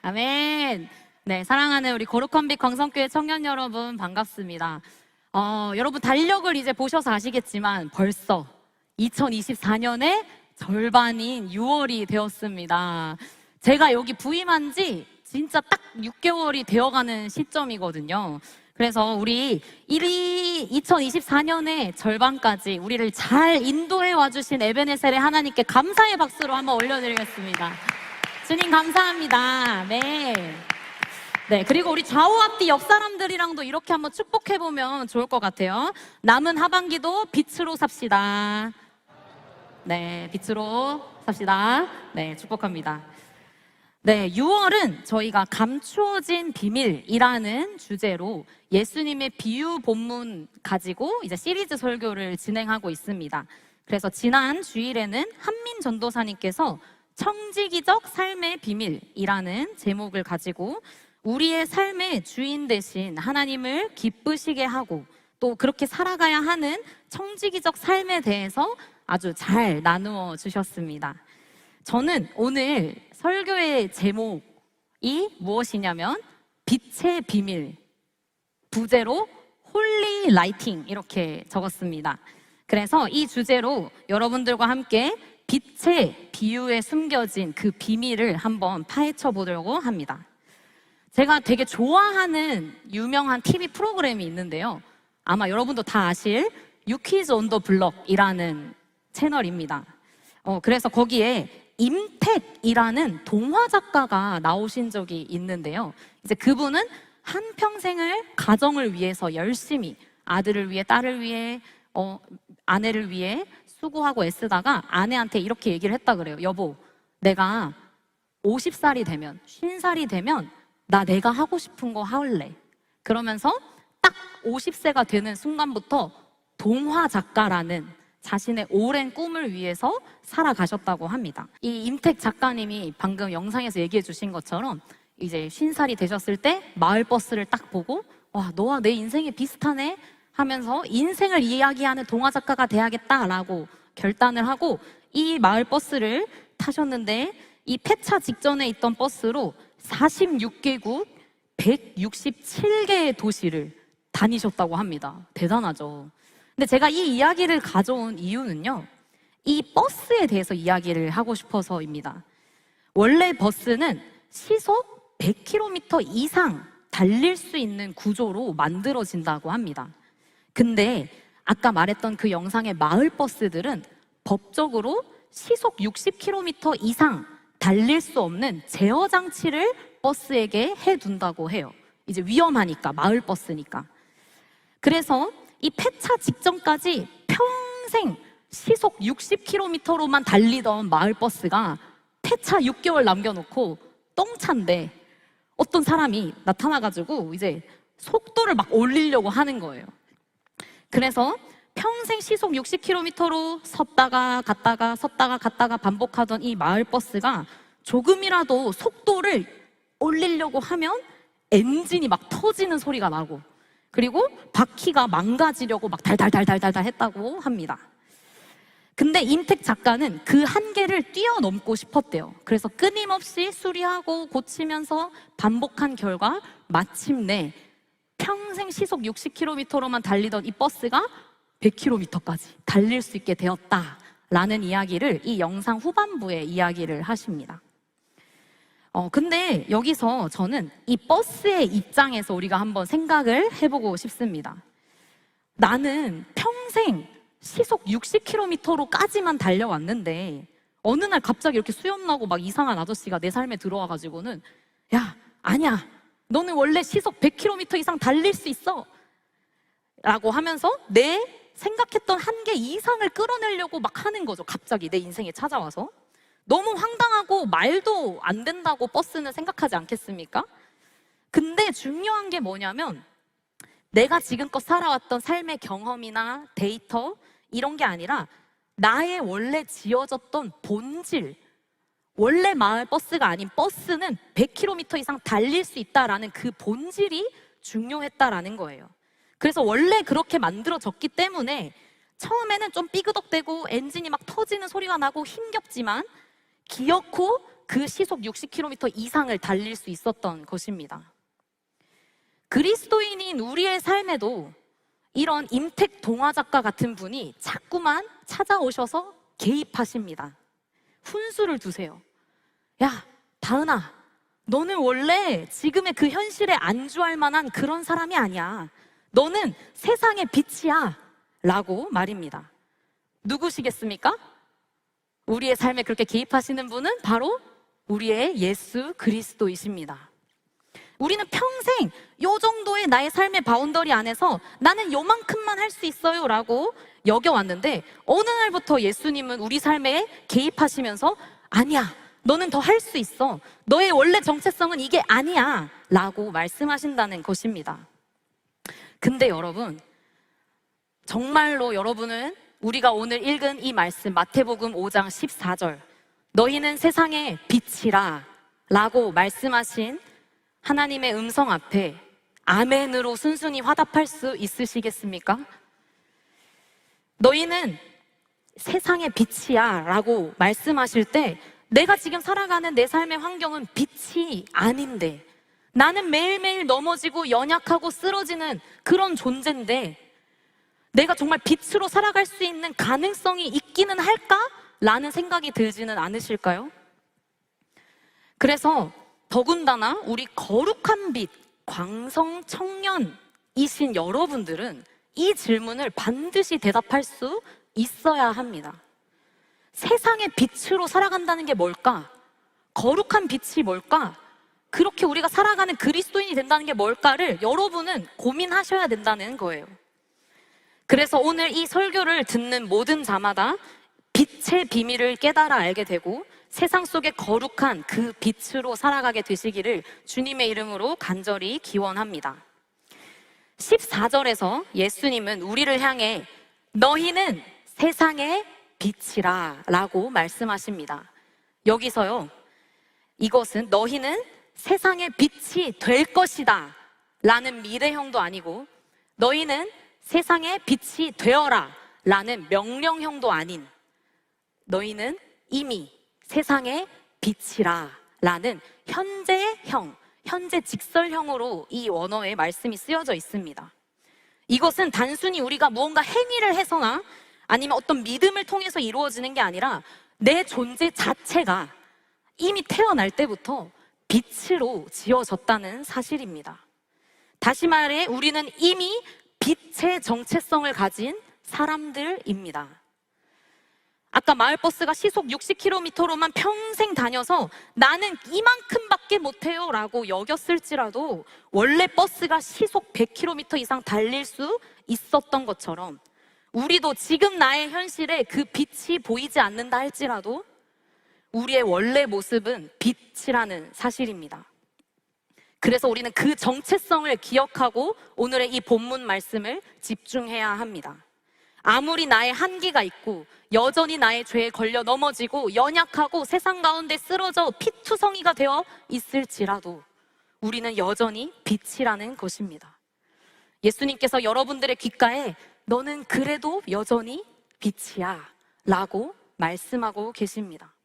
아멘. 네, 사랑하는 우리 거룩한빛 광성교회 청년 여러분 반갑습니다. 여러분 달력을 이제 보셔서 아시겠지만 벌써 2024년의 절반인 6월이 되었습니다. 제가 여기 부임한 지 진짜 딱 6개월이 되어가는 시점이거든요. 그래서 우리 2024년의 절반까지 우리를 잘 인도해 와주신 에베네셀의 하나님께 감사의 박수로 한번 올려드리겠습니다. 주님 감사합니다. 네, 그리고 우리 좌우 앞뒤 옆 사람들이랑도 이렇게 한번 축복해보면 좋을 것 같아요. 남은 하반기도 빛으로 삽시다. 네, 빛으로 삽시다. 네, 축복합니다. 네, 6월은 저희가 감추어진 비밀이라는 주제로 예수님의 비유 본문 가지고 이제 시리즈 설교를 진행하고 있습니다. 그래서 지난 주일에는 한민 전도사님께서 청지기적 삶의 비밀이라는 제목을 가지고 우리의 삶의 주인 되신 하나님을 기쁘시게 하고 또 그렇게 살아가야 하는 청지기적 삶에 대해서 아주 잘 나누어 주셨습니다. 저는 오늘 설교의 제목이 무엇이냐면 빛의 비밀, 부제로 홀리 라이팅 이렇게 적었습니다. 그래서 이 주제로 여러분들과 함께 빛의 비유에 숨겨진 그 비밀을 한번 파헤쳐 보려고 합니다. 제가 되게 좋아하는 유명한 TV 프로그램이 있는데요. 아마 여러분도 다 아실 유퀴즈 온 더 블럭이라는 채널입니다. 그래서 거기에 임택이라는 동화 작가가 나오신 적이 있는데요. 이제 그분은 한평생을 가정을 위해서 열심히 아들을 위해 딸을 위해 아내를 위해 수고하고 애쓰다가 아내한테 이렇게 얘기를 했다 그래요. 여보, 내가 50살이 되면 50살이 되면 내가 하고 싶은 거 할래. 그러면서 딱 50세가 되는 순간부터 동화 작가라는 자신의 오랜 꿈을 위해서 살아가셨다고 합니다. 이 임택 작가님이 방금 영상에서 얘기해 주신 것처럼 이제 50살이 되셨을 때 마을버스를 딱 보고 와, 너와 내 인생이 비슷하네 하면서 인생을 이야기하는 동화 작가가 돼야겠다라고 결단을 하고 이 마을버스를 타셨는데 이 폐차 직전에 있던 버스로 46개국 167개의 도시를 다니셨다고 합니다. 대단하죠. 근데 제가 이 이야기를 가져온 이유는요, 이 버스에 대해서 이야기를 하고 싶어서입니다. 원래 버스는 시속 100km 이상 달릴 수 있는 구조로 만들어진다고 합니다. 근데 아까 말했던 그 영상의 마을버스들은 법적으로 시속 60km 이상 달릴 수 없는 제어 장치를 버스에게 해둔다고 해요. 이제 위험하니까, 마을버스니까. 그래서 이 폐차 직전까지 평생 시속 60km로만 달리던 마을버스가 폐차 6개월 남겨놓고 똥차인데 어떤 사람이 나타나가지고 이제 속도를 막 올리려고 하는 거예요. 그래서 평생 시속 60km로 섰다가 갔다가 섰다가 갔다가 반복하던 이 마을버스가 조금이라도 속도를 올리려고 하면 엔진이 막 터지는 소리가 나고 그리고 바퀴가 망가지려고 막 달달달달달 했다고 합니다. 근데 임택 작가는 그 한계를 뛰어넘고 싶었대요. 그래서 끊임없이 수리하고 고치면서 반복한 결과 마침내 평생 시속 60km로만 달리던 이 버스가 100km까지 달릴 수 있게 되었다라는 이야기를 이 영상 후반부에 이야기를 하십니다. 근데 여기서 저는 이 버스의 입장에서 우리가 한번 생각을 해보고 싶습니다. 나는 평생 시속 60km로까지만 달려왔는데 어느 날 갑자기 이렇게 수염나고 막 이상한 아저씨가 내 삶에 들어와가지고는 야, 아니야, 너는 원래 시속 100km 이상 달릴 수 있어 라고 하면서 내 생각했던 한계 이상을 끌어내려고 막 하는 거죠. 갑자기 내 인생에 찾아와서. 너무 황당하고 말도 안 된다고 버스는 생각하지 않겠습니까? 근데 중요한 게 뭐냐면 내가 지금껏 살아왔던 삶의 경험이나 데이터 이런 게 아니라 나의 원래 지어졌던 본질, 원래 마을버스가 아닌 버스는 100km 이상 달릴 수 있다라는 그 본질이 중요했다라는 거예요. 그래서 원래 그렇게 만들어졌기 때문에 처음에는 좀 삐그덕대고 엔진이 막 터지는 소리가 나고 힘겹지만 기어코 그 시속 60km 이상을 달릴 수 있었던 것입니다. 그리스도인인 우리의 삶에도 이런 임택 동화 작가 같은 분이 자꾸만 찾아오셔서 개입하십니다. 훈수를 두세요. 야, 다은아, 너는 원래 지금의 그 현실에 안주할 만한 그런 사람이 아니야. 너는 세상의 빛이야. 라고 말입니다. 누구시겠습니까? 우리의 삶에 그렇게 개입하시는 분은 바로 우리의 예수 그리스도이십니다. 우리는 평생 요 정도의 나의 삶의 바운더리 안에서 나는 요만큼만 할 수 있어요 라고 여겨왔는데, 어느 날부터 예수님은 우리 삶에 개입하시면서 아니야, 너는 더 할 수 있어, 너의 원래 정체성은 이게 아니야 라고 말씀하신다는 것입니다. 근데 여러분, 정말로 여러분은 우리가 오늘 읽은 이 말씀 마태복음 5장 14절 너희는 세상의 빛이라 라고 말씀하신 하나님의 음성 앞에 아멘으로 순순히 화답할 수 있으시겠습니까? 너희는 세상의 빛이야 라고 말씀하실 때 내가 지금 살아가는 내 삶의 환경은 빛이 아닌데, 나는 매일매일 넘어지고 연약하고 쓰러지는 그런 존재인데 내가 정말 빛으로 살아갈 수 있는 가능성이 있기는 할까? 라는 생각이 들지는 않으실까요? 그래서 더군다나 우리 거룩한 빛, 광성 청년이신 여러분들은 이 질문을 반드시 대답할 수 있어야 합니다. 세상의 빛으로 살아간다는 게 뭘까? 거룩한 빛이 뭘까? 그렇게 우리가 살아가는 그리스도인이 된다는 게 뭘까를 여러분은 고민하셔야 된다는 거예요. 그래서 오늘 이 설교를 듣는 모든 자마다 빛의 비밀을 깨달아 알게 되고 세상 속에 거룩한 그 빛으로 살아가게 되시기를 주님의 이름으로 간절히 기원합니다. 14절에서 예수님은 우리를 향해 너희는 세상의 빛이라 라고 말씀하십니다. 여기서요, 이것은 너희는 세상의 빛이 될 것이다 라는 미래형도 아니고 너희는 세상의 빛이 되어라 라는 명령형도 아닌 너희는 이미 세상의 빛이라 라는 현재형, 현재 직설형으로 이 원어의 말씀이 쓰여져 있습니다. 이것은 단순히 우리가 무언가 행위를 해서나 아니면 어떤 믿음을 통해서 이루어지는 게 아니라 내 존재 자체가 이미 태어날 때부터 빛으로 지어졌다는 사실입니다. 다시 말해 우리는 이미 빛의 정체성을 가진 사람들입니다. 아까 마을버스가 시속 60km로만 평생 다녀서 나는 이만큼밖에 못해요 라고 여겼을지라도 원래 버스가 시속 100km 이상 달릴 수 있었던 것처럼 우리도 지금 나의 현실에 그 빛이 보이지 않는다 할지라도 우리의 원래 모습은 빛이라는 사실입니다. 그래서 우리는 그 정체성을 기억하고 오늘의 이 본문 말씀을 집중해야 합니다. 아무리 나의 한계가 있고 여전히 나의 죄에 걸려 넘어지고 연약하고 세상 가운데 쓰러져 피투성이가 되어 있을지라도 우리는 여전히 빛이라는 것입니다. 예수님께서 여러분들의 귓가에 너는 그래도 여전히 빛이야 라고 말씀하고 계십니다.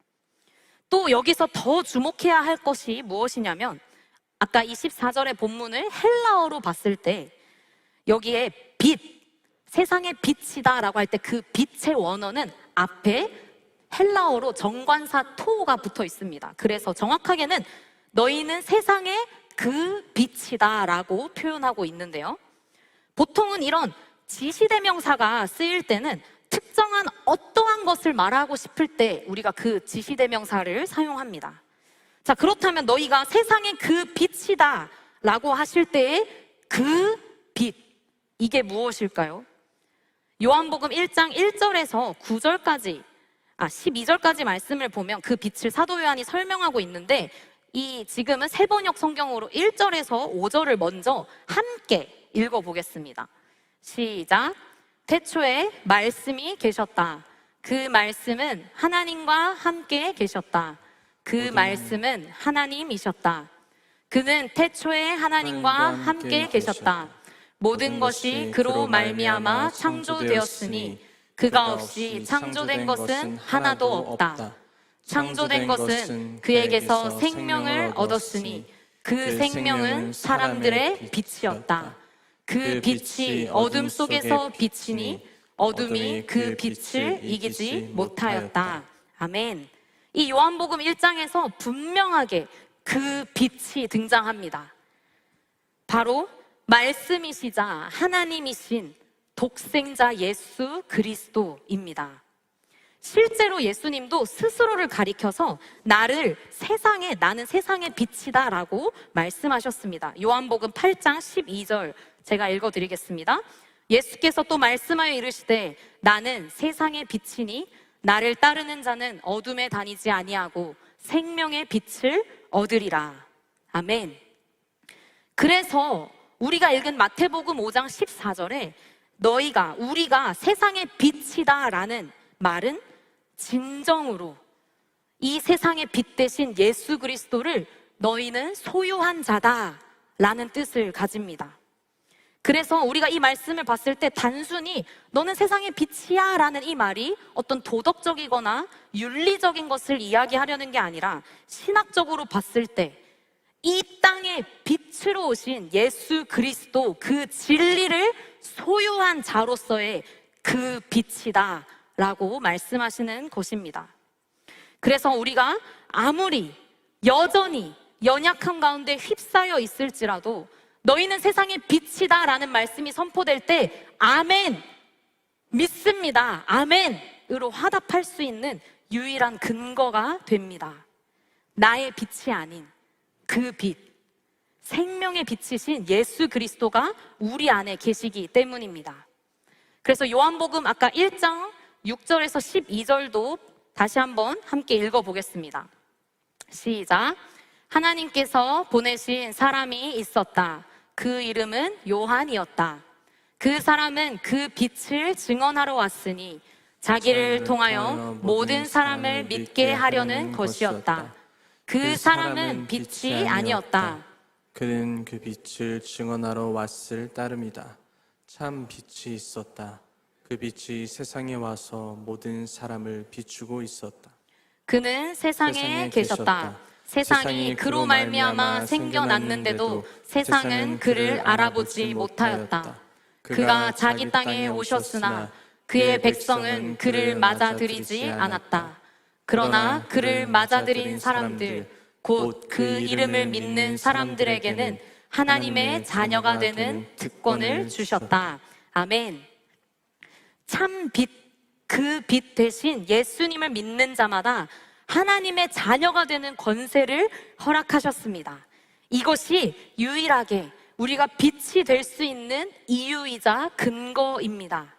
또 여기서 더 주목해야 할 것이 무엇이냐면 아까 24절의 본문을 헬라어로 봤을 때 여기에 빛, 세상의 빛이다 라고 할 때 그 빛의 원어는 앞에 헬라어로 정관사 토가 붙어 있습니다. 그래서 정확하게는 너희는 세상의 그 빛이다 라고 표현하고 있는데요, 보통은 이런 지시대명사가 쓰일 때는 특정한 어떠한 것을 말하고 싶을 때 우리가 그 지시대명사를 사용합니다. 자, 그렇다면 너희가 세상의 그 빛이다 라고 하실 때의 그 빛, 이게 무엇일까요? 요한복음 1장 1절에서 9절까지 12절까지 말씀을 보면 그 빛을 사도 요한이 설명하고 있는데 이 지금은 세번역 성경으로 1절에서 5절을 먼저 함께 읽어보겠습니다. 시작. 태초에 말씀이 계셨다. 그 말씀은 하나님과 함께 계셨다. 그 말씀은 하나님이셨다. 그는 태초에 하나님과 함께 계셨다. 모든 것이 그로 말미암아 창조되었으니 그가 없이 창조된 것은 하나도 없다. 창조된 것은 그에게서 생명을 얻었으니 그 생명은 사람들의 빛이었다. 그 빛이 어둠 속에서 비치니 어둠이 그 빛을 이기지 못하였다. 아멘. 이 요한복음 1장에서 분명하게 그 빛이 등장합니다. 바로 말씀이시자 하나님이신 독생자 예수 그리스도입니다. 실제로 예수님도 스스로를 가리켜서 나는 세상의 빛이다 라고 말씀하셨습니다. 요한복음 8장 12절 제가 읽어드리겠습니다. 예수께서 또 말씀하여 이르시되 나는 세상의 빛이니 나를 따르는 자는 어둠에 다니지 아니하고 생명의 빛을 얻으리라. 아멘. 그래서 우리가 읽은 마태복음 5장 14절에 우리가 세상의 빛이다 라는 말은 진정으로 이 세상의 빛 대신 예수 그리스도를 너희는 소유한 자다 라는 뜻을 가집니다. 그래서 우리가 이 말씀을 봤을 때 단순히 너는 세상의 빛이야 라는 이 말이 어떤 도덕적이거나 윤리적인 것을 이야기하려는 게 아니라 신학적으로 봤을 때 이 땅에 빛으로 오신 예수 그리스도 그 진리를 소유한 자로서의 그 빛이다 라고 말씀하시는 것입니다. 그래서 우리가 아무리 여전히 연약한 가운데 휩싸여 있을지라도 너희는 세상의 빛이다 라는 말씀이 선포될 때 아멘, 믿습니다, 아멘으로 화답할 수 있는 유일한 근거가 됩니다. 나의 빛이 아닌 그 빛, 생명의 빛이신 예수 그리스도가 우리 안에 계시기 때문입니다. 그래서 요한복음 아까 1장 6절에서 12절도 다시 한번 함께 읽어보겠습니다. 시작. 하나님께서 보내신 사람이 있었다. 그 이름은 요한이었다. 그 사람은 그 빛을 증언하러 왔으니 자기를 통하여 모든 사람을 믿게 하려는 것이었다. 그 사람은 빛이 아니었다. 그는 그 빛을 증언하러 왔을 따름이다. 참 빛이 있었다. 그 빛이 세상에 와서 모든 사람을 비추고 있었다. 그는 세상에 계셨다. 세상이 그로 말미암아 생겨났는데도 세상은 그를 알아보지 못하였다. 그가 자기 땅에 오셨으나 그의 백성은 그를 맞아들이지 않았다. 그러나 그를 맞아들인 사람들, 곧 그 이름을 믿는 사람들에게는 하나님의 자녀가 되는 특권을 주셨다. 아멘. 참 빛, 그 빛 대신 예수님을 믿는 자마다 하나님의 자녀가 되는 권세를 허락하셨습니다. 이것이 유일하게 우리가 빛이 될 수 있는 이유이자 근거입니다.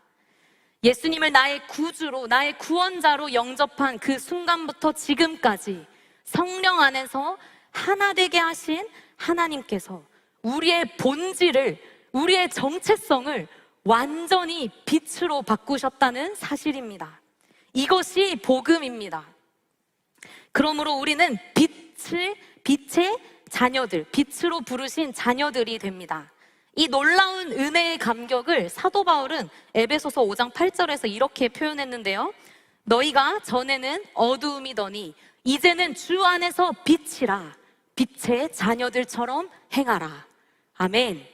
예수님을 나의 구주로, 나의 구원자로 영접한 그 순간부터 지금까지 성령 안에서 하나 되게 하신 하나님께서 우리의 본질을, 우리의 정체성을 완전히 빛으로 바꾸셨다는 사실입니다. 이것이 복음입니다. 그러므로 우리는 빛의 자녀들, 빛으로 부르신 자녀들이 됩니다. 이 놀라운 은혜의 감격을 사도 바울은 에베소서 5장 8절에서 이렇게 표현했는데요. 너희가 전에는 어두움이더니 이제는 주 안에서 빛이라. 빛의 자녀들처럼 행하라. 아멘.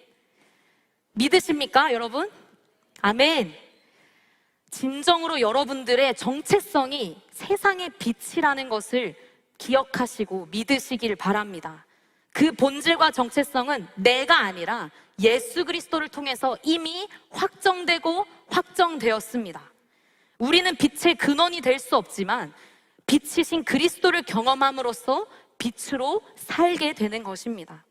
믿으십니까, 여러분? 아멘. 진정으로 여러분들의 정체성이 세상의 빛이라는 것을 기억하시고 믿으시길 바랍니다. 그 본질과 정체성은 내가 아니라 예수 그리스도를 통해서 이미 확정되고 확정되었습니다. 우리는 빛의 근원이 될 수 없지만 빛이신 그리스도를 경험함으로써 빛으로 살게 되는 것입니다.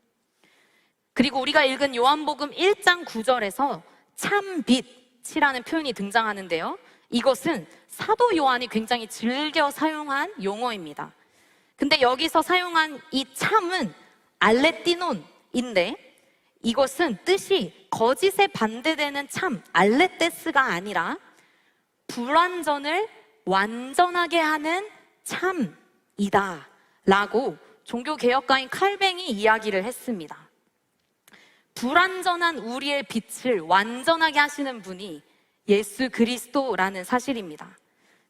그리고 우리가 읽은 요한복음 1장 9절에서 참 빛이라는 표현이 등장하는데요. 이것은 사도 요한이 굉장히 즐겨 사용한 용어입니다. 근데 여기서 사용한 이 참은 알레띠논인데 이것은 뜻이 거짓에 반대되는 참, 알레테스가 아니라 불완전을 완전하게 하는 참이다 라고 종교개혁가인 칼뱅이 이야기를 했습니다. 불완전한 우리의 빛을 완전하게 하시는 분이 예수 그리스도라는 사실입니다.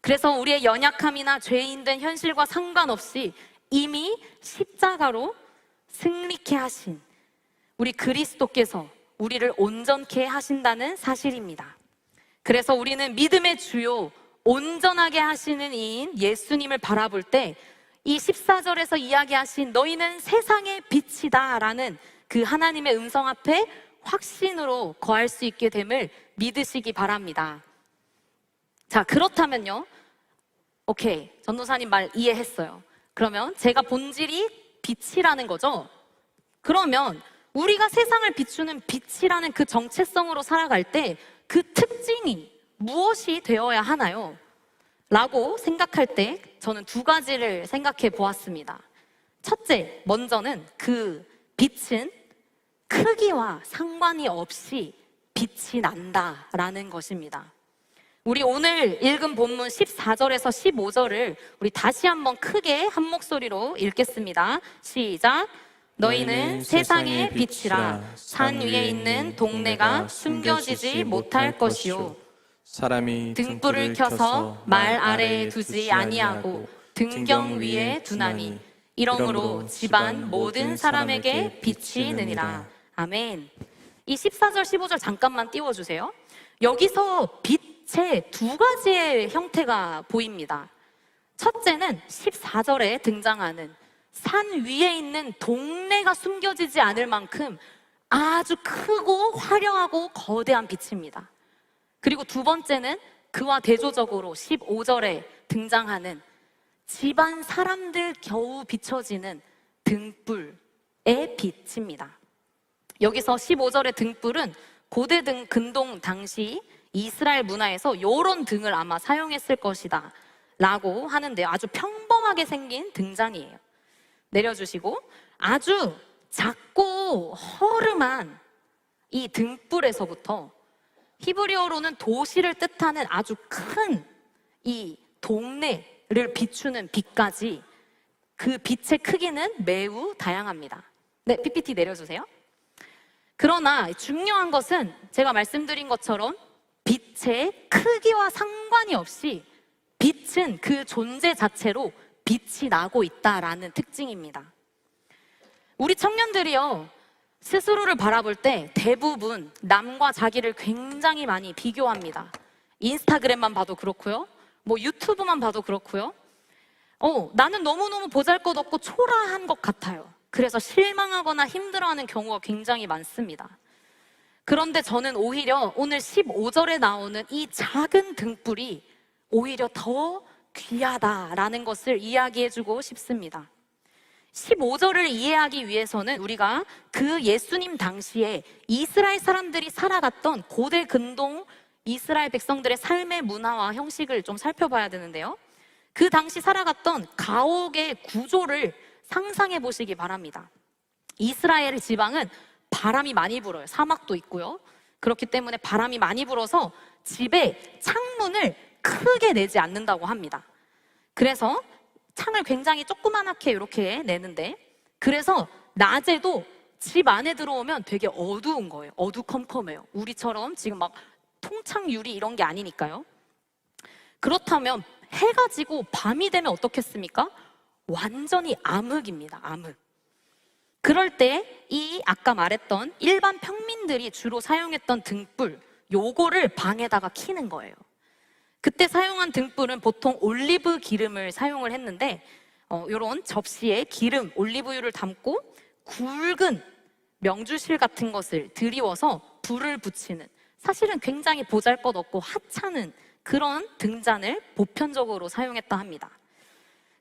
그래서 우리의 연약함이나 죄인된 현실과 상관없이 이미 십자가로 승리케 하신 우리 그리스도께서 우리를 온전케 하신다는 사실입니다. 그래서 우리는 믿음의 주요 온전하게 하시는 이인 예수님을 바라볼 때 이 14절에서 이야기하신 너희는 세상의 빛이다 라는 그 하나님의 음성 앞에 확신으로 거할 수 있게 됨을 믿으시기 바랍니다. 자, 그렇다면요. 오케이, 전도사님 말 이해했어요. 그러면 제가 본질이 빛이라는 거죠. 그러면 우리가 세상을 비추는 빛이라는 그 정체성으로 살아갈 때 그 특징이 무엇이 되어야 하나요? 라고 생각할 때 저는 두 가지를 생각해 보았습니다. 첫째, 먼저는 그 빛은 크기와 상관이 없이 빛이 난다라는 것입니다. 우리 오늘 읽은 본문 14절에서 15절을 우리 다시 한번 크게 한 목소리로 읽겠습니다. 시작. 너희는 세상의 빛이라. 산 위에 있는 동네가 숨겨지지 못할 것이요. 사람이 등불을 켜서 말 아래에 두지 아니하고 등경 위에 두나니 이러므로 집안 모든 사람에게 빛이 느니라. 아멘. 이 14절 15절 잠깐만 띄워주세요. 여기서 빛의 두 가지의 형태가 보입니다. 첫째는 14절에 등장하는 산 위에 있는 동네가 숨겨지지 않을 만큼 아주 크고 화려하고 거대한 빛입니다. 그리고 두 번째는 그와 대조적으로 15절에 등장하는 집안 사람들 겨우 비춰지는 등불의 빛입니다. 여기서 15절의 등불은 고대 근동 당시 이스라엘 문화에서 이런 등을 아마 사용했을 것이다 라고 하는데요. 아주 평범하게 생긴 등잔이에요. 내려주시고 아주 작고 허름한 이 등불에서부터 히브리어로는 도시를 뜻하는 아주 큰 이 동네를 비추는 빛까지 그 빛의 크기는 매우 다양합니다. 네, PPT 내려주세요. 그러나 중요한 것은 제가 말씀드린 것처럼 빛의 크기와 상관이 없이 빛은 그 존재 자체로 빛이 나고 있다라는 특징입니다. 우리 청년들이요, 스스로를 바라볼 때 대부분 남과 자기를 굉장히 많이 비교합니다. 인스타그램만 봐도 그렇고요, 뭐 유튜브만 봐도 그렇고요. 나는 너무너무 보잘것없고 초라한 것 같아요. 그래서 실망하거나 힘들어하는 경우가 굉장히 많습니다. 그런데 저는 오히려 오늘 15절에 나오는 이 작은 등불이 오히려 더 귀하다라는 것을 이야기해주고 싶습니다. 15절을 이해하기 위해서는 우리가 그 예수님 당시에 이스라엘 사람들이 살아갔던 고대 근동 이스라엘 백성들의 삶의 문화와 형식을 좀 살펴봐야 되는데요. 그 당시 살아갔던 가옥의 구조를 상상해 보시기 바랍니다. 이스라엘 지방은 바람이 많이 불어요. 사막도 있고요. 그렇기 때문에 바람이 많이 불어서 집에 창문을 크게 내지 않는다고 합니다. 그래서 창을 굉장히 조그만하게 이렇게 내는데, 그래서 낮에도 집 안에 들어오면 되게 어두운 거예요. 어두컴컴해요. 우리처럼 지금 막 통창 유리 이런 게 아니니까요. 그렇다면 해가 지고 밤이 되면 어떻겠습니까? 완전히 암흑입니다. 암흑. 그럴 때 이 아까 말했던 일반 평민들이 주로 사용했던 등불, 요거를 방에다가 켜는 거예요. 그때 사용한 등불은 보통 올리브 기름을 사용을 했는데, 요런 접시에 기름, 올리브유를 담고 굵은 명주실 같은 것을 들이워서 불을 붙이는, 사실은 굉장히 보잘것없고 하찮은 그런 등잔을 보편적으로 사용했다 합니다.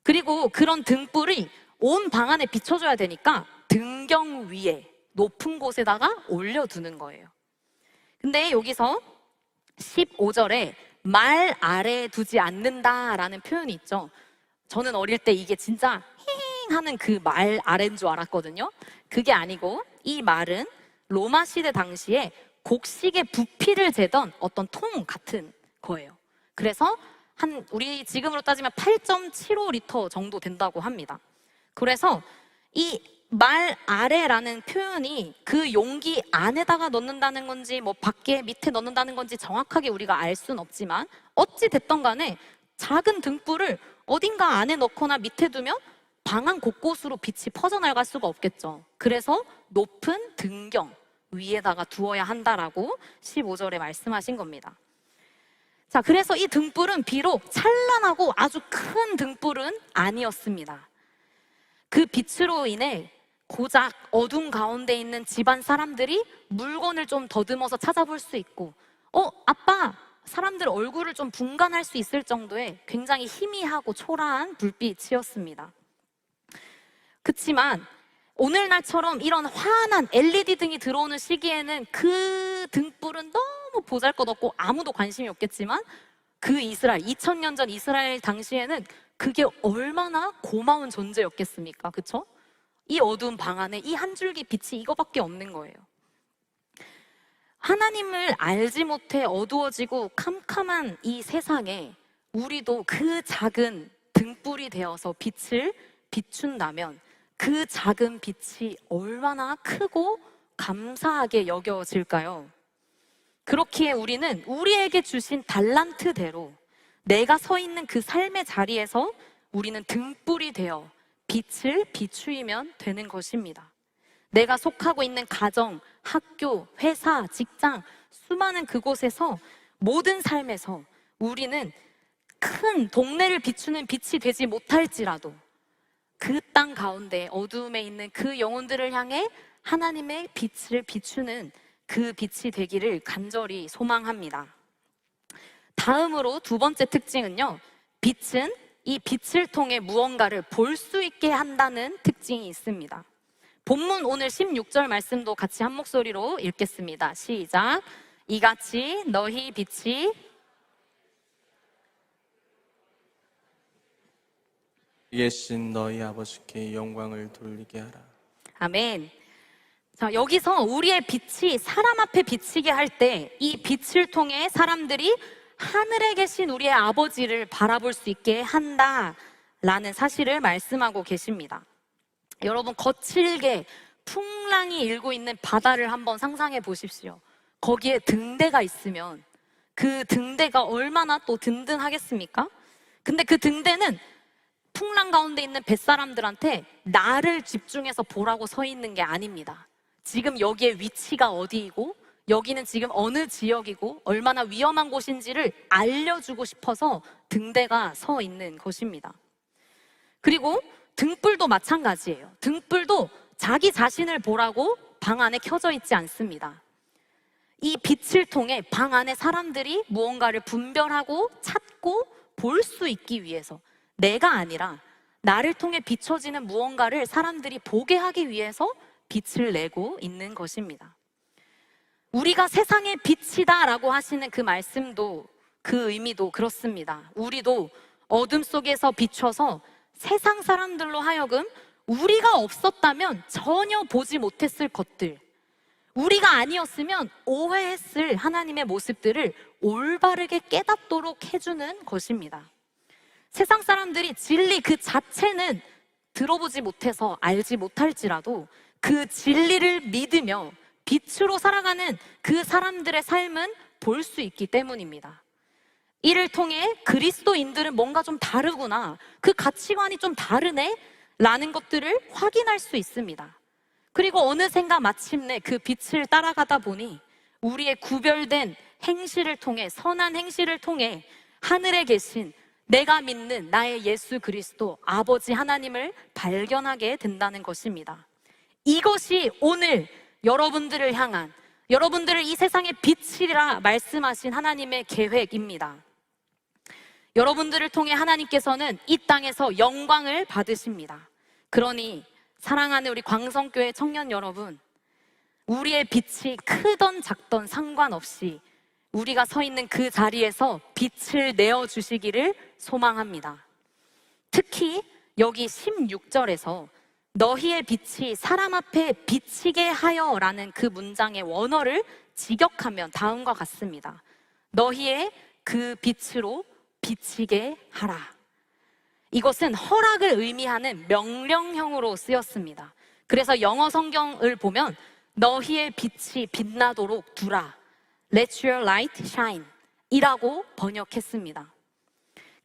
그리고 그런 등불이 온 방 안에 비춰줘야 되니까 등경 위에 높은 곳에다가 올려두는 거예요. 근데 여기서 15절에 말 아래에 두지 않는다라는 표현이 있죠. 저는 어릴 때 이게 진짜 힝 하는 그 말 아래인 줄 알았거든요. 그게 아니고 이 말은 로마 시대 당시에 곡식의 부피를 재던 어떤 통 같은 거예요. 그래서 우리 지금으로 따지면 8.75리터 정도 된다고 합니다. 그래서 이 말 아래라는 표현이 그 용기 안에다가 넣는다는 건지 뭐 밖에 밑에 넣는다는 건지 정확하게 우리가 알 수는 없지만 어찌 됐던 간에 작은 등불을 어딘가 안에 넣거나 밑에 두면 방 안 곳곳으로 빛이 퍼져나갈 수가 없겠죠. 그래서 높은 등경 위에다가 두어야 한다라고 15절에 말씀하신 겁니다. 자, 그래서 이 등불은 비록 찬란하고 아주 큰 등불은 아니었습니다. 그 빛으로 인해 고작 어둠 가운데 있는 집안 사람들이 물건을 좀 더듬어서 찾아볼 수 있고, 아빠! 사람들 얼굴을 좀 분간할 수 있을 정도의 굉장히 희미하고 초라한 불빛이었습니다. 그치만 오늘날처럼 이런 환한 LED 등이 들어오는 시기에는 그 등불은 너무 보잘것없고 아무도 관심이 없겠지만, 그 이스라엘, 2000년 전 이스라엘 당시에는 그게 얼마나 고마운 존재였겠습니까? 그쵸? 이 어두운 방 안에 이 한 줄기 빛이 이거밖에 없는 거예요. 하나님을 알지 못해 어두워지고 캄캄한 이 세상에 우리도 그 작은 등불이 되어서 빛을 비춘다면 그 작은 빛이 얼마나 크고 감사하게 여겨질까요? 그렇기에 우리는 우리에게 주신 달란트대로 내가 서 있는 그 삶의 자리에서 우리는 등불이 되어 빛을 비추이면 되는 것입니다. 내가 속하고 있는 가정, 학교, 회사, 직장, 수많은 그곳에서 모든 삶에서 우리는 큰 동네를 비추는 빛이 되지 못할지라도 그 땅 가운데 어두움에 있는 그 영혼들을 향해 하나님의 빛을 비추는 그 빛이 되기를 간절히 소망합니다. 다음으로 두 번째 특징은요, 빛은 이 빛을 통해 무언가를 볼 수 있게 한다는 특징이 있습니다. 본문 오늘 16절 말씀도 같이 한 목소리로 읽겠습니다. 시작. 이같이 너희 빛이 예신 너희 아버지께 영광을 돌리게 하라. 아멘. 자, 여기서 우리의 빛이 사람 앞에 비치게 할 때 이 빛을 통해 사람들이 하늘에 계신 우리의 아버지를 바라볼 수 있게 한다라는 사실을 말씀하고 계십니다. 여러분, 거칠게 풍랑이 일고 있는 바다를 한번 상상해 보십시오. 거기에 등대가 있으면 그 등대가 얼마나 또 든든하겠습니까? 근데 그 등대는 풍랑 가운데 있는 뱃사람들한테 나를 집중해서 보라고 서 있는 게 아닙니다. 지금 여기에 위치가 어디이고 여기는 지금 어느 지역이고 얼마나 위험한 곳인지를 알려주고 싶어서 등대가 서 있는 것입니다. 그리고 등불도 마찬가지예요. 등불도 자기 자신을 보라고 방 안에 켜져 있지 않습니다. 이 빛을 통해 방 안에 사람들이 무언가를 분별하고 찾고 볼 수 있기 위해서, 내가 아니라 나를 통해 비춰지는 무언가를 사람들이 보게 하기 위해서 빛을 내고 있는 것입니다. 우리가 세상의 빛이다라고 하시는 그 말씀도, 그 의미도 그렇습니다. 우리도 어둠 속에서 비춰서 세상 사람들로 하여금 우리가 없었다면 전혀 보지 못했을 것들, 우리가 아니었으면 오해했을 하나님의 모습들을 올바르게 깨닫도록 해주는 것입니다. 세상 사람들이 진리 그 자체는 들어보지 못해서 알지 못할지라도 그 진리를 믿으며 빛으로 살아가는 그 사람들의 삶은 볼 수 있기 때문입니다. 이를 통해 그리스도인들은 뭔가 좀 다르구나, 그 가치관이 좀 다르네 라는 것들을 확인할 수 있습니다. 그리고 어느샌가 마침내 그 빛을 따라가다 보니 우리의 구별된 행실을 통해, 선한 행실을 통해 하늘에 계신 내가 믿는 나의 예수 그리스도 아버지 하나님을 발견하게 된다는 것입니다. 이것이 오늘 여러분들을 향한, 여러분들을 이 세상의 빛이라 말씀하신 하나님의 계획입니다. 여러분들을 통해 하나님께서는 이 땅에서 영광을 받으십니다. 그러니 사랑하는 우리 광성교회 청년 여러분, 우리의 빛이 크던 작던 상관없이 우리가 서 있는 그 자리에서 빛을 내어주시기를 소망합니다. 특히 여기 16절에서 너희의 빛이 사람 앞에 비치게 하여 라는 그 문장의 원어를 직역하면 다음과 같습니다. 너희의 그 빛으로 비치게 하라. 이것은 허락을 의미하는 명령형으로 쓰였습니다. 그래서 영어 성경을 보면 너희의 빛이 빛나도록 두라, Let your light shine 이라고 번역했습니다.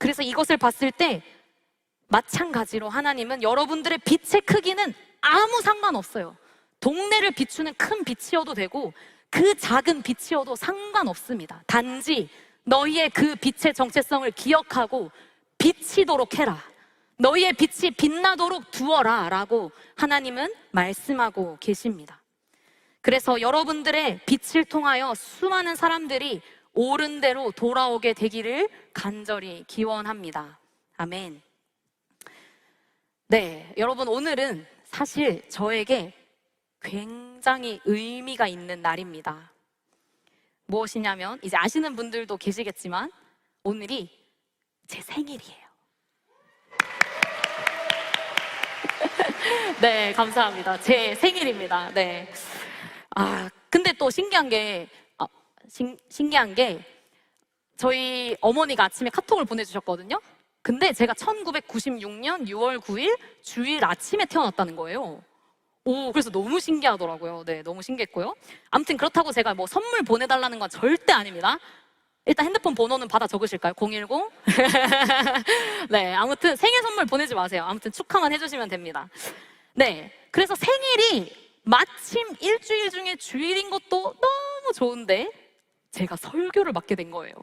그래서 이것을 봤을 때 마찬가지로 하나님은 여러분들의 빛의 크기는 아무 상관없어요. 동네를 비추는 큰 빛이어도 되고 그 작은 빛이어도 상관없습니다. 단지 너희의 그 빛의 정체성을 기억하고 비치도록 해라. 너희의 빛이 빛나도록 두어라 라고 하나님은 말씀하고 계십니다. 그래서 여러분들의 빛을 통하여 수많은 사람들이 옳은 대로 돌아오게 되기를 간절히 기원합니다. 아멘. 네, 여러분, 오늘은 사실 저에게 굉장히 의미가 있는 날입니다. 무엇이냐면 이제 아시는 분들도 계시겠지만 오늘이 제 생일이에요. 네, 감사합니다. 제 생일입니다. 네. 근데 또 신기한 게 저희 어머니가 아침에 카톡을 보내주셨거든요. 근데 제가 1996년 6월 9일 주일 아침에 태어났다는 거예요. 그래서 너무 신기하더라고요. 네, 너무 신기했고요. 아무튼 그렇다고 제가 뭐 선물 보내달라는 건 절대 아닙니다. 일단 핸드폰 번호는 받아 적으실까요? 010? 네, 아무튼 생일 선물 보내지 마세요. 아무튼 축하만 해주시면 됩니다. 네, 그래서 생일이 마침 일주일 중에 주일인 것도 너무 좋은데 제가 설교를 맡게 된 거예요.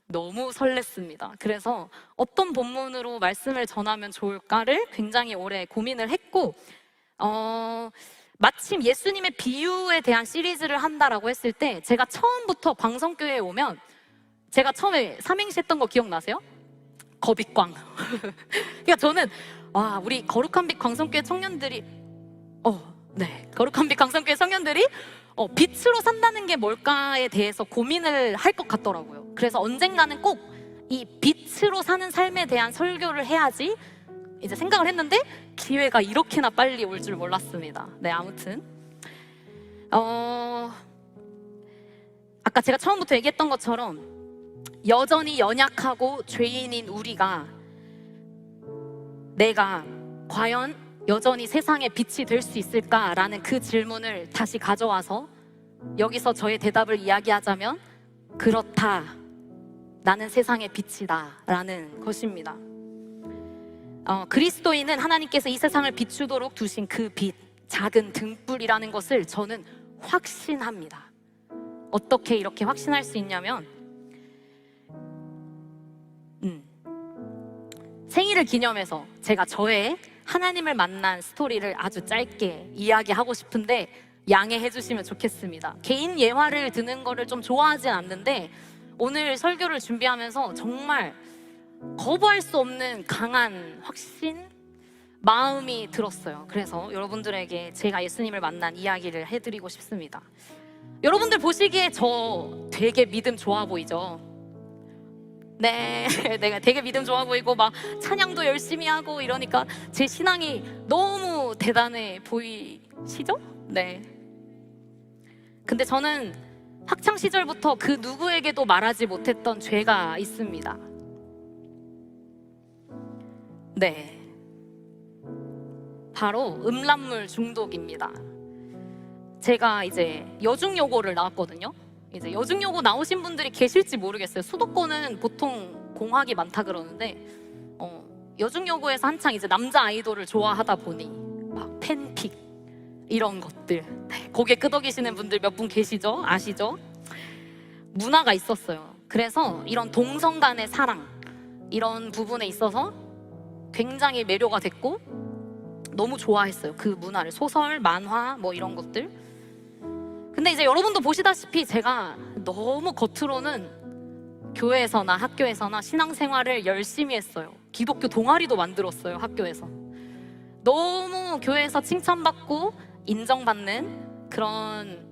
너무 설렜습니다. 그래서 어떤 본문으로 말씀을 전하면 좋을까를 굉장히 오래 고민을 했고 마침 예수님의 비유에 대한 시리즈를 한다라고 했을 때 제가 처음부터 광성교회에 오면 제가 처음에 삼행시 했던 거 기억나세요? 거빛광. 그러니까 저는 우리 거룩한 빛 광성교회 청년들이 거룩한 빛 광성교회 청년들이 빛으로 산다는 게 뭘까에 대해서 고민을 할 것 같더라고요. 그래서 언젠가는 꼭 이 빛으로 사는 삶에 대한 설교를 해야지 이제 생각을 했는데 기회가 이렇게나 빨리 올 줄 몰랐습니다. 네, 아무튼 아까 제가 처음부터 얘기했던 것처럼 여전히 연약하고 죄인인 우리가 내가 과연 여전히 세상의 빛이 될 수 있을까라는 그 질문을 다시 가져와서 여기서 저의 대답을 이야기하자면 그렇다, 나는 세상의 빛이다 라는 것입니다. 그리스도인은 하나님께서 이 세상을 비추도록 두신 그 빛, 작은 등불이라는 것을 저는 확신합니다. 어떻게 이렇게 확신할 수 있냐면 생일을 기념해서 제가 저의 하나님을 만난 스토리를 아주 짧게 이야기하고 싶은데 양해해 주시면 좋겠습니다. 개인 예화를 드는 거를 좀 좋아하진 않는데 오늘 설교를 준비하면서 정말 거부할 수 없는 강한 확신, 마음이 들었어요. 그래서 여러분들에게 제가 예수님을 만난 이야기를 해드리고 싶습니다. 여러분들 보시기에 저 되게 믿음 좋아 보이죠? 네, 내가 되게 믿음 좋아 보이고 막 찬양도 열심히 하고 이러니까 제 신앙이 너무 대단해 보이시죠? 네. 근데 저는 학창 시절부터 그 누구에게도 말하지 못했던 죄가 있습니다. 네, 바로 음란물 중독입니다. 제가 이제 여중여고를 나왔거든요. 이제 여중여고 나오신 분들이 계실지 모르겠어요. 수도권은 보통 공학이 많다 그러는데 여중여고에서 한창 이제 남자 아이돌을 좋아하다 보니 막 팬픽 이런 것들, 네, 고개 끄덕이시는 분들 몇 분 계시죠? 아시죠? 문화가 있었어요. 그래서 이런 동성 간의 사랑 이런 부분에 있어서 굉장히 매료가 됐고 너무 좋아했어요. 그 문화를, 소설, 만화 뭐 이런 것들. 근데 이제 여러분도 보시다시피 제가 너무 겉으로는 교회에서나 학교에서나 신앙생활을 열심히 했어요. 기독교 동아리도 만들었어요. 학교에서 너무 교회에서 칭찬받고 인정받는 그런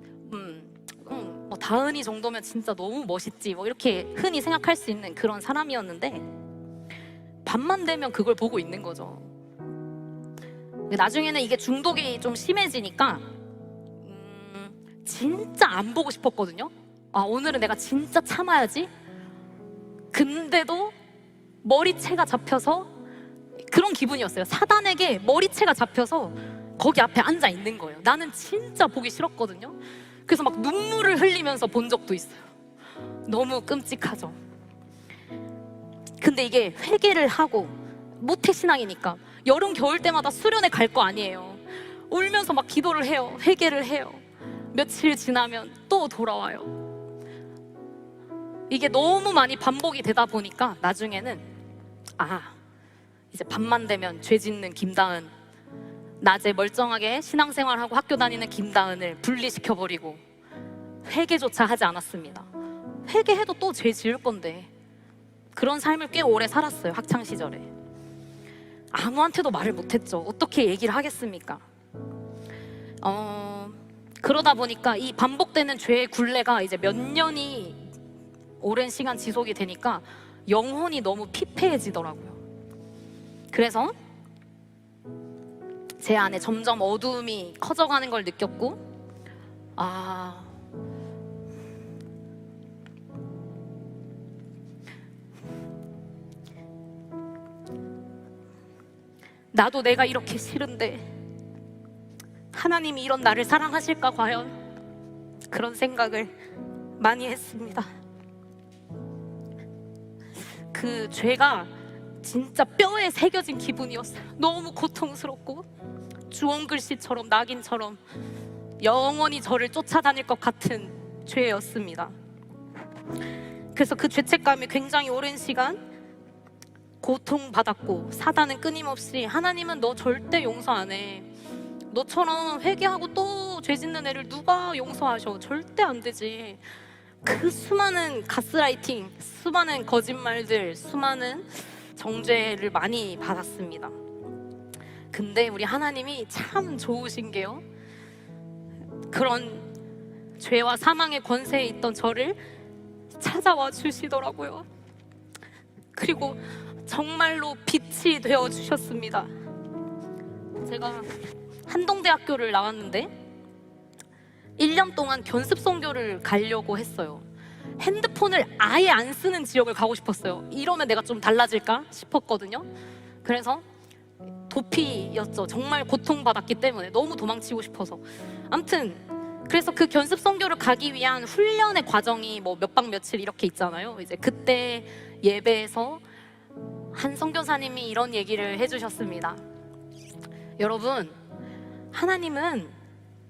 뭐 다은이 정도면 진짜 너무 멋있지 뭐 이렇게 흔히 생각할 수 있는 그런 사람이었는데 밤만 되면 그걸 보고 있는 거죠. 나중에는 이게 중독이 좀 심해지니까 진짜 안 보고 싶었거든요. 오늘은 내가 진짜 참아야지. 근데도 머리채가 잡혀서 그런 기분이었어요. 사단에게 머리채가 잡혀서 거기 앞에 앉아 있는 거예요. 나는 진짜 보기 싫었거든요. 그래서 막 눈물을 흘리면서 본 적도 있어요. 너무 끔찍하죠. 근데 이게 회개를 하고 모태신앙이니까 여름 겨울 때마다 수련회 갈 거 아니에요. 울면서 막 기도를 해요. 회개를 해요. 며칠 지나면 또 돌아와요. 이게 너무 많이 반복이 되다 보니까 나중에는 이제 밤만 되면 죄 짓는 김다은, 낮에 멀쩡하게 신앙생활하고 학교 다니는 김다은을 분리시켜버리고 회개조차 하지 않았습니다. 회개해도 또 죄 지을 건데. 그런 삶을 꽤 오래 살았어요. 학창시절에 아무한테도 말을 못했죠. 어떻게 얘기를 하겠습니까? 그러다 보니까 이 반복되는 죄의 굴레가 이제 몇 년이 오랜 시간 지속이 되니까 영혼이 너무 피폐해지더라고요. 그래서 제 안에 점점 어두움이 커져가는 걸 느꼈고, 나도 내가 이렇게 싫은데 하나님이 이런 나를 사랑하실까 과연? 그런 생각을 많이 했습니다. 그 죄가 진짜 뼈에 새겨진 기분이었어요. 너무 고통스럽고 주홍글씨처럼 낙인처럼 영원히 저를 쫓아다닐 것 같은 죄였습니다. 그래서 그 죄책감이 굉장히 오랜 시간 고통받았고, 사단은 끊임없이 하나님은 너 절대 용서 안 해. 너처럼 회개하고 또 죄 짓는 애를 누가 용서하셔. 절대 안 되지. 그 수많은 가스라이팅, 수많은 거짓말들, 수많은 정죄를 많이 받았습니다. 근데 우리 하나님이 참 좋으신 게요, 그런 죄와 사망의 권세에 있던 저를 찾아와 주시더라고요. 그리고 정말로 빛이 되어 주셨습니다. 제가 한동대학교를 나왔는데 1년 동안 견습 선교를 가려고 했어요. 핸드폰을 아예 안 쓰는 지역을 가고 싶었어요. 이러면 내가 좀 달라질까 싶었거든요. 그래서 도피였죠. 정말 고통받았기 때문에 너무 도망치고 싶어서. 아무튼 그래서 그 견습 선교를 가기 위한 훈련의 과정이 뭐 몇 박 며칠 이렇게 있잖아요. 이제 그때 예배에서 한 선교사님이 이런 얘기를 해주셨습니다. 여러분, 하나님은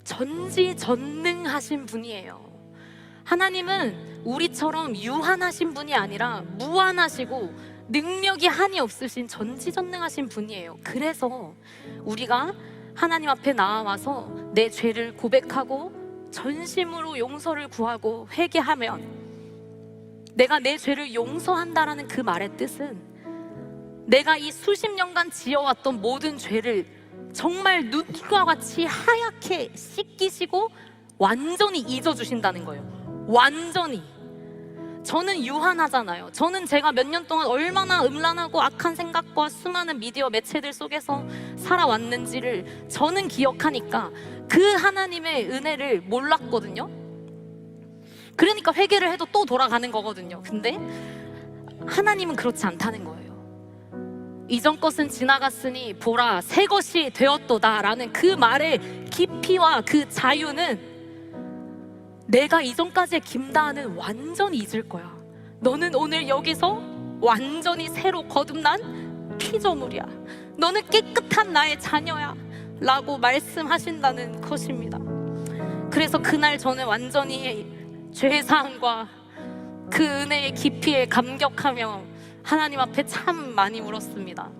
전지전능하신 분이에요. 하나님은 우리처럼 유한하신 분이 아니라 무한하시고 능력이 한이 없으신 전지전능하신 분이에요. 그래서 우리가 하나님 앞에 나와서 내 죄를 고백하고 전심으로 용서를 구하고 회개하면, 내가 내 죄를 용서한다라는 그 말의 뜻은 내가 이 수십 년간 지어왔던 모든 죄를 정말 눈과 같이 하얗게 씻기시고 완전히 잊어주신다는 거예요. 완전히. 저는 유한하잖아요. 저는 제가 몇 년 동안 얼마나 음란하고 악한 생각과 수많은 미디어 매체들 속에서 살아왔는지를 저는 기억하니까 그 하나님의 은혜를 몰랐거든요. 그러니까 회개를 해도 또 돌아가는 거거든요. 근데 하나님은 그렇지 않다는 거예요. 이전 것은 지나갔으니 보라 새 것이 되었도다 라는 그 말의 깊이와 그 자유는, 내가 이전까지의 김다은은 완전히 잊을 거야. 너는 오늘 여기서 완전히 새로 거듭난 피조물이야. 너는 깨끗한 나의 자녀야 라고 말씀하신다는 것입니다. 그래서 그날 저는 완전히 죄사함과 그 은혜의 깊이에 감격하며 하나님 앞에 참 많이 울었습니다.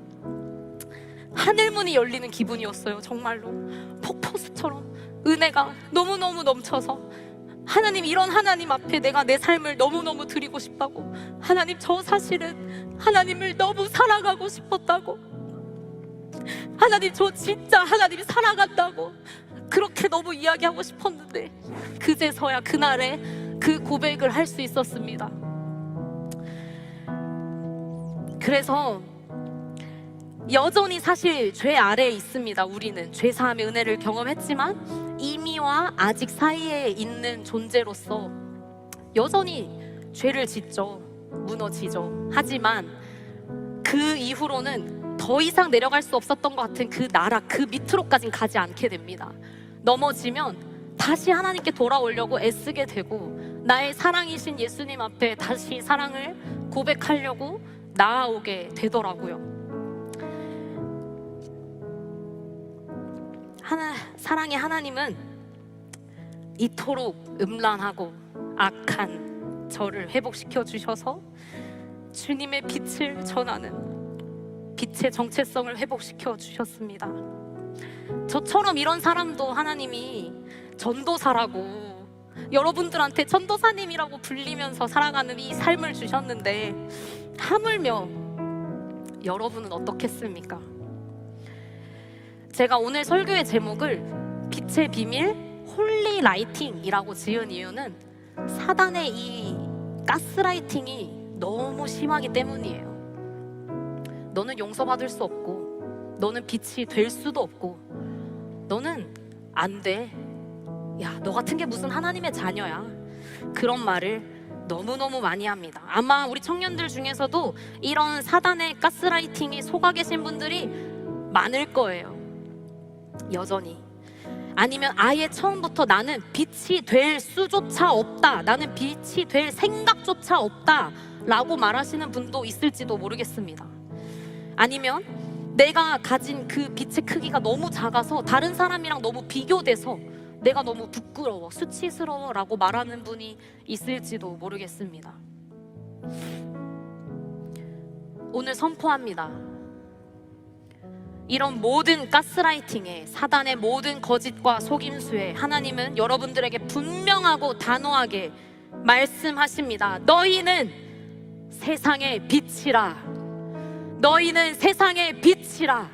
하늘문이 열리는 기분이었어요. 정말로 폭포수처럼 은혜가 너무너무 넘쳐서, 하나님, 이런 하나님 앞에 내가 내 삶을 너무너무 드리고 싶다고, 하나님 저 사실은 하나님을 너무 사랑하고 싶었다고, 하나님 저 진짜 하나님이 사랑한다고 그렇게 너무 이야기하고 싶었는데 그제서야 그날에 그 고백을 할 수 있었습니다. 그래서 여전히 사실 죄 아래에 있습니다. 우리는 죄사함의 은혜를 경험했지만 이미와 아직 사이에 있는 존재로서 여전히 죄를 짓죠. 무너지죠. 하지만 그 이후로는 더 이상 내려갈 수 없었던 것 같은 그 나락, 그 밑으로까진 가지 않게 됩니다. 넘어지면 다시 하나님께 돌아오려고 애쓰게 되고, 나의 사랑이신 예수님 앞에 다시 사랑을 고백하려고 나아오게 되더라고요. 사랑의 하나님은 이토록 음란하고 악한 저를 회복시켜 주셔서 주님의 빛을 전하는 빛의 정체성을 회복시켜 주셨습니다. 저처럼 이런 사람도 하나님이 전도사라고, 여러분들한테 전도사님이라고 불리면서 살아가는 이 삶을 주셨는데, 하물며 여러분은 어떻겠습니까? 제가 오늘 설교의 제목을 빛의 비밀 홀리 라이팅이라고 지은 이유는 사단의 이 가스라이팅이 너무 심하기 때문이에요. 너는 용서받을 수 없고, 너는 빛이 될 수도 없고, 너는 안 돼. 야, 너 같은 게 무슨 하나님의 자녀야. 그런 말을 너무너무 많이 합니다. 아마 우리 청년들 중에서도 이런 사단의 가스라이팅에 속아 계신 분들이 많을 거예요. 여전히. 아니면 아예 처음부터 나는 빛이 될 수조차 없다, 나는 빛이 될 생각조차 없다 라고 말하시는 분도 있을지도 모르겠습니다. 아니면 내가 가진 그 빛의 크기가 너무 작아서 다른 사람이랑 너무 비교돼서 내가 너무 부끄러워, 수치스러워 라고 말하는 분이 있을지도 모르겠습니다. 오늘 선포합니다. 이런 모든 가스라이팅에, 사단의 모든 거짓과 속임수에 하나님은 여러분들에게 분명하고 단호하게 말씀하십니다. 너희는 세상의 빛이라. 너희는 세상의 빛이라.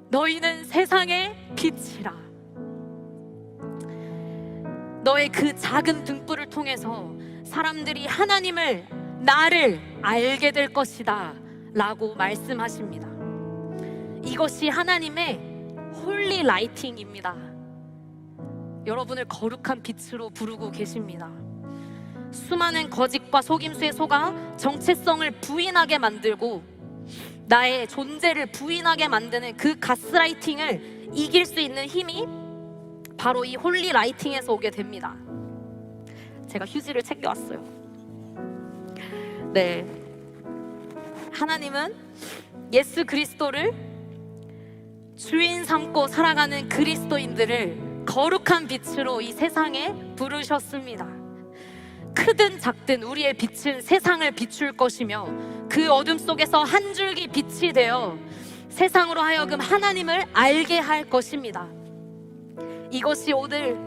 너희는 세상의 빛이라. 너의 그 작은 등불을 통해서 사람들이 하나님을, 나를 알게 될 것이다 라고 말씀하십니다. 이것이 하나님의 홀리 라이팅입니다. 여러분을 거룩한 빛으로 부르고 계십니다. 수많은 거짓과 속임수에 속아 정체성을 부인하게 만들고 나의 존재를 부인하게 만드는 그 가스라이팅을 이길 수 있는 힘이 바로 이 홀리 라이팅에서 오게 됩니다. 제가 휴지를 챙겨왔어요. 네, 하나님은 예수 그리스도를 주인 삼고 살아가는 그리스도인들을 거룩한 빛으로 이 세상에 부르셨습니다. 크든 작든 우리의 빛은 세상을 비출 것이며 그 어둠 속에서 한 줄기 빛이 되어 세상으로 하여금 하나님을 알게 할 것입니다. 이것이 오늘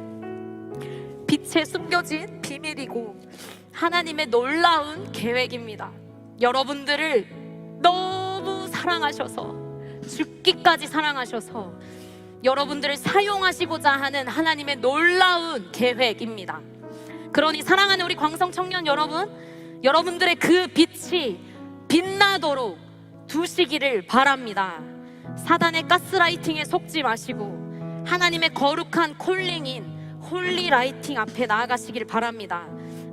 빛에 숨겨진 비밀이고 하나님의 놀라운 계획입니다. 여러분들을 너무 사랑하셔서, 죽기까지 사랑하셔서 여러분들을 사용하시고자 하는 하나님의 놀라운 계획입니다. 그러니 사랑하는 우리 광성 청년 여러분, 여러분들의 그 빛이 빛나도록 두시기를 바랍니다. 사단의 가스라이팅에 속지 마시고 하나님의 거룩한 콜링인 홀리 라이팅 앞에 나아가시길 바랍니다.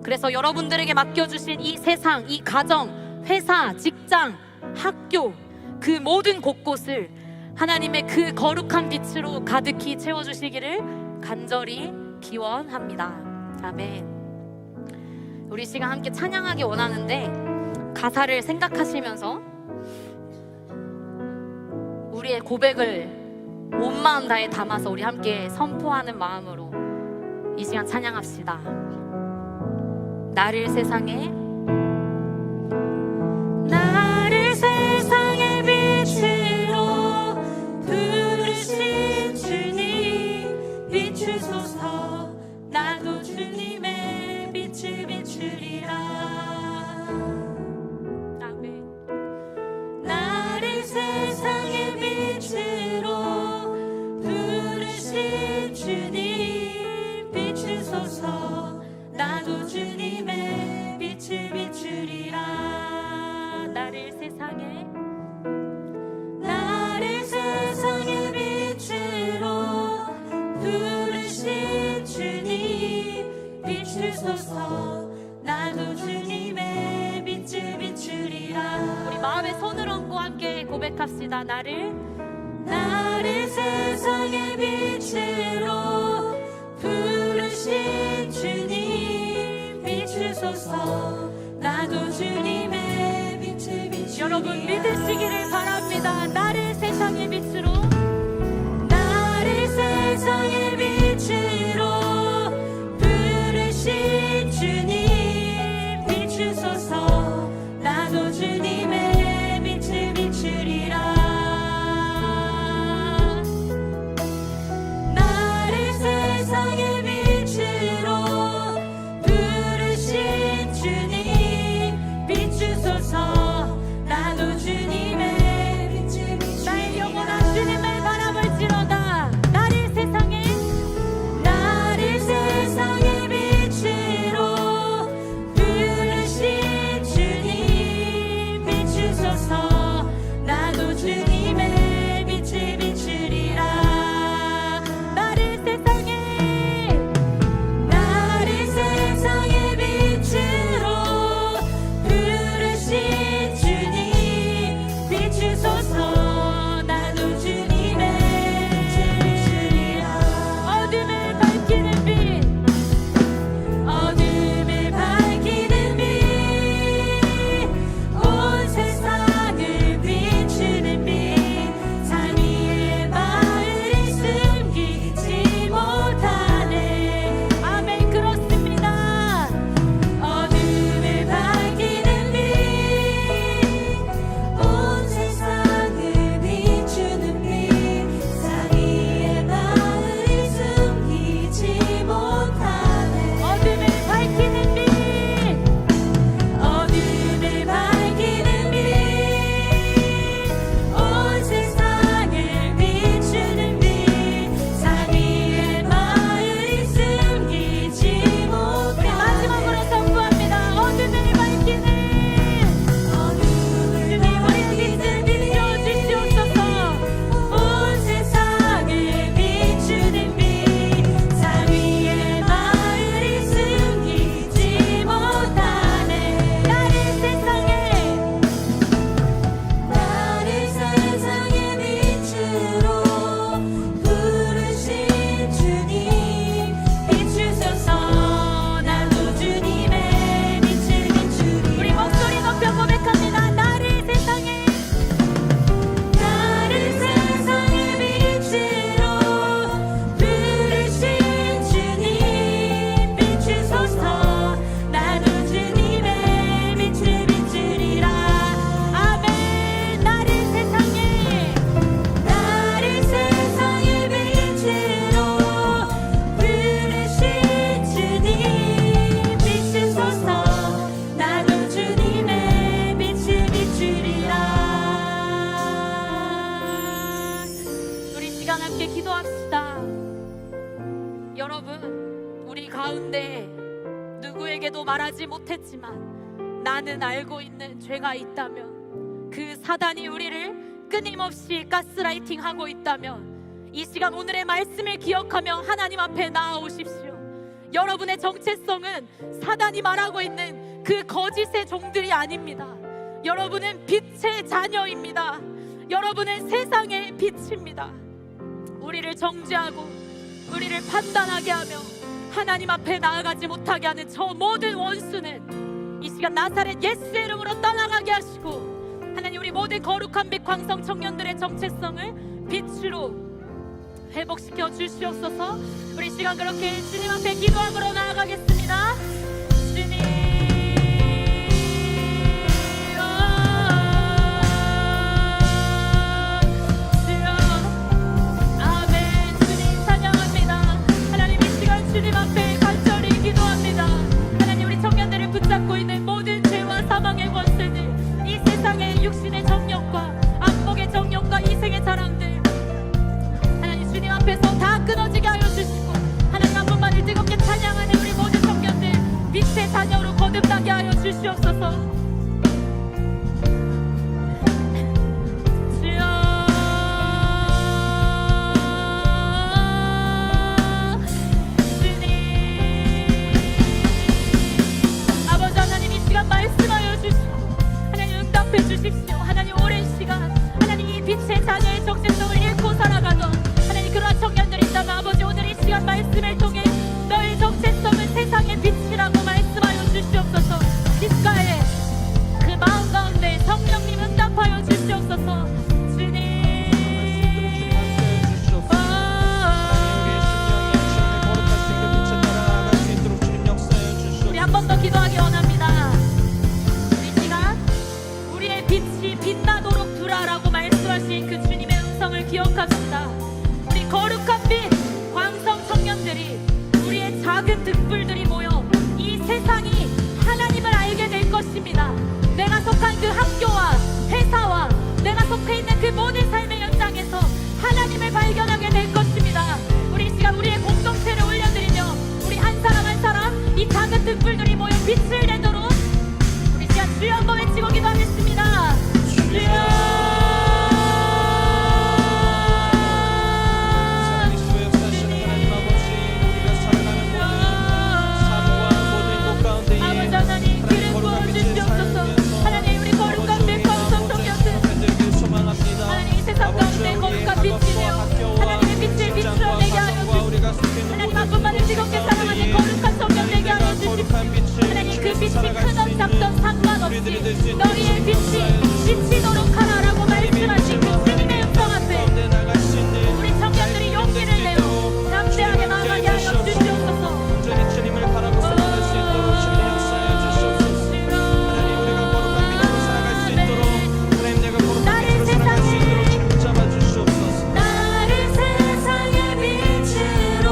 그래서 여러분들에게 맡겨주신 이 세상, 이 가정, 회사, 직장, 학교, 그 모든 곳곳을 하나님의 그 거룩한 빛으로 가득히 채워주시기를 간절히 기원합니다. 아멘. 우리 시간 함께 찬양하기 원하는데 가사를 생각하시면서 우리의 고백을 온 마음 다해 담아서 우리 함께 선포하는 마음으로 이 시간 찬양합시다. 나를 세상에, 나를 세상의 빛으로 부르신 주님 비추소서. 나도 주님의 빛을 비추리라. 아멘. 나를 세상의 빛으로 부르신 주님 비추소서. 나도 주님의 빛을 비추리라. 나를 세상에, 나를 세상의 빛으로 부르신 주님 비추소서. 나도 주님의 빛을 비추리라. 우리 마음에 손을 얹고 함께 고백합시다. 나를 세상의 빛으로 부르신 주님 비추소서. 나도 주님의 빛을 비추리라. 주님의 빛을 비추리라. 나를 세상의 빛으로 부르신 주님 비추소서. 나도 주님의 빛을 비추리라. 나의 영혼아 주님을 바라볼지로다. 나를 세상의 빛으로 부르신 주님 비추소서. 나도 주님의 빛을 비추리라. 나를 세상의 빛으로 부르신 주님 비추소서. 나도 주님의 빛을 비추리라. 어둠을 밝히는 빛, 어둠을 밝히는 빛, 온 세상을 비추는 빛, 산 위의 마을을 숨기지 못하네. 아멘. 그렇습니다. 어둠을 밝히는 빛, 온 세상을 비추는 빛, 산 위의 마을을 숨기지 못하네. 어둠을 밝히는 빛, 어둠을 밝히는 빛, 온 세상을 비추는 빛, 산 위의 마을을 숨기지 못하네. 마지막으로 선포합니다. 어둠을 밝히는 주님, 우리의 빛을 비춰주시옵소서. 온 세상을 비추는 빛, 산 위의 마을을 숨기지 못하네. 나를 세상의 빛으로 부르신 주님 비추소서. 나도 주님의 빛을 비추리라. 우리 목소리 높여 고백합니다. 나를 세상의 빛으로 부르신 주님 비추소서. 나도 주님의 빛을 비추리라. 아멘. 나를 세상의 빛으로 부르신 주님 비추소서. 나도 주님의 빛을 비추리라. 우리 시간 함께 기도합시다. 여러분, 우리 가운데 누구에게도 말하지 못했지만 나는 알고 있는 죄가 있다면, 그 사단이 우리를 끊임없이 가스라이팅하고 있다면, 이 시간 오늘의 말씀을 기억하며 하나님 앞에 나아오십시오. 여러분의 정체성은 사단이 말하고 있는 그 거짓의 종들이 아닙니다. 여러분은 빛의 자녀입니다. 여러분은 세상의 빛입니다. 우리를 정죄하고 우리를 판단하게 하며 하나님 앞에 나아가지 못하게 하는 저 모든 원수는 이 시간 나사렛 예수의 이름으로 떠나가게 하시고, 하나님 우리 모든 거룩한 빛 광성 청년들의 정체성을 빛으로 회복시켜 주시옵소서. 우리 시간 그렇게 주님 앞에 기도함으로 나아가겠습니다. 주님, 아멘. 주님 찬양합니다. 하나님 이 시간 주님 앞에 간절히 기도합니다. 하나님 우리 청년들을 붙잡고 있는 모든 죄와 사망의 권세들, 이 세상의 육신의 정욕과 안목의 정욕과 이생의 사랑들, 하나님 주님 앞에서 다 끊어지게 하여 주시고, 하나님 한 분만을 뜨겁게 찬양하는 우리 모든 청년들 빛의 자녀로 거듭나게 하여 주시옵소서. 말씀하여 주시고 하나님 응답해 주십시오. 하나님 오랜 시간 하나님 이 빛의 자녀의 정체성을 잃고 살아가던 하나님 그러한 청년들이 있다면 아버지 오늘 이 시간 말씀을 통해 너의 정체성은 세상의 빛이라고 말씀하여 주시옵소서. 빛가에 그 마음 가운데 성령님 응답하여 주시옵소서. 주님 우리 한 번 더 기도하기 원합니다. 이 시간 우리 빛이 빛나도록 두라라고 말씀하신 그 주님의 음성을 기억합시다. 우리 거룩한 빛 광성 청년들이, 우리의 작은 등불들이 모여 이 세상이 하나님을 알게 될 것입니다. 내가 속한 그 학교와 회사와 내가 속해 있는 그 모든 삶의 현장에서 하나님을 발견하게 될 것입니다. 우리 시간 우리의 공동체를 올려드리며 우리 한 사람 한 사람 이 작은 등불들이 모여 빛을 내도록 우리 시간 주여 한번 외치고 기도하겠습니다. 주여. 하나님만을 즐겁게 사랑하는 거룩한 성령 되게 하여 주십시오. 하나님 그 빛이 크던 작던 상관없이 너희의 빛이 비치도록 하라라고 말씀하신 그 주님의 음성 앞에 우리 청년들이 용기를 내어 담대하게 나아가게 하여 주시옵소서. 주님을 바라고 살아갈 수 있도록 주님 역사해 주시옵소서. 하나님 우리가 거룩한 믿음으로 살아갈 수 있도록 하나님 내가 거룩한 믿음으로 살아갈 수 있도록 주님 붙잡아 주시옵소서. 나를 세상의 빛으로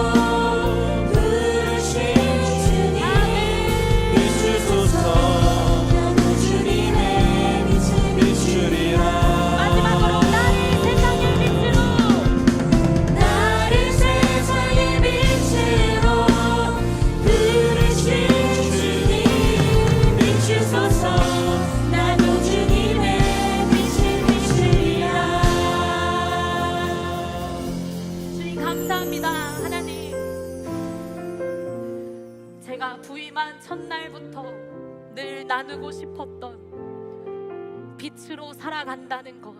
부임한 첫날부터 늘 나누고 싶었던 빛으로 살아간다는 것,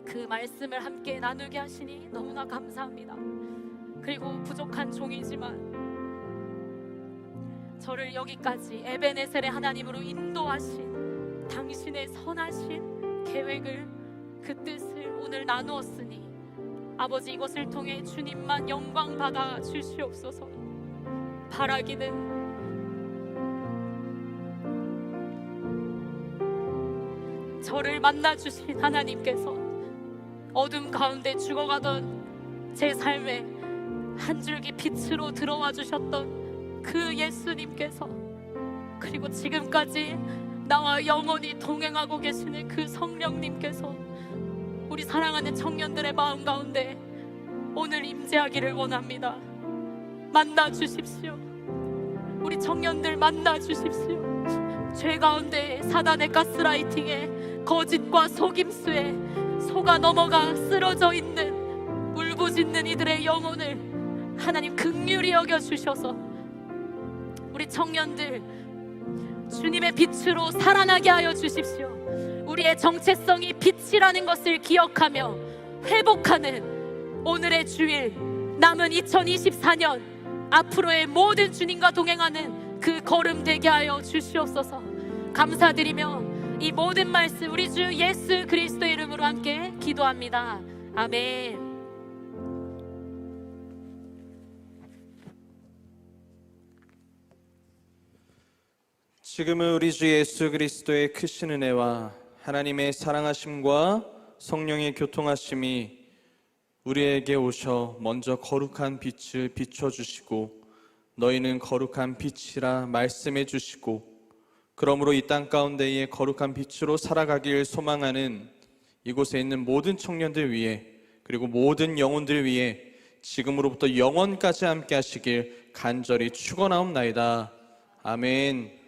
그 말씀을 함께 나누게 하시니 너무나 감사합니다. 그리고 부족한 종이지만 저를 여기까지 에베네셀의 하나님으로 인도하신 당신의 선하신 계획을, 그 뜻을 오늘 나누었으니 아버지 이것을 통해 주님만 영광 받아 주시옵소서. 바라기는 저를 만나주신 하나님께서 어둠 가운데 죽어가던 제 삶에 한 줄기 빛으로 들어와 주셨던 그 예수님께서, 그리고 지금까지 나와 영원히 동행하고 계시는 그 성령님께서 우리 사랑하는 청년들의 마음 가운데 오늘 임재하기를 원합니다. 만나 주십시오. 우리 청년들 만나 주십시오. 죄 가운데 사단의 가스라이팅에 거짓과 속임수에 속아 넘어가 쓰러져 있는 울부짖는 이들의 영혼을 하나님 긍휼히 여겨 주셔서 우리 청년들 주님의 빛으로 살아나게 하여 주십시오. 우리의 정체성이 빛이라는 것을 기억하며 회복하는 오늘의 주일, 남은 2024년 앞으로의 모든 주님과 동행하는 그 걸음 되게 하여 주시옵소서. 감사드리며 이 모든 말씀 우리 주 예수 그리스도의 이름으로 함께 기도합니다. 아멘. 지금은 우리 주 예수 그리스도의 크신 은혜와 하나님의 사랑하심과 성령의 교통하심이 우리에게 오셔 먼저 거룩한 빛을 비춰주시고 너희는 거룩한 빛이라 말씀해 주시고, 그러므로 이 땅 가운데에 거룩한 빛으로 살아가길 소망하는 이곳에 있는 모든 청년들 위해, 그리고 모든 영혼들 위해 지금으로부터 영원까지 함께 하시길 간절히 축원하옵나이다. 아멘.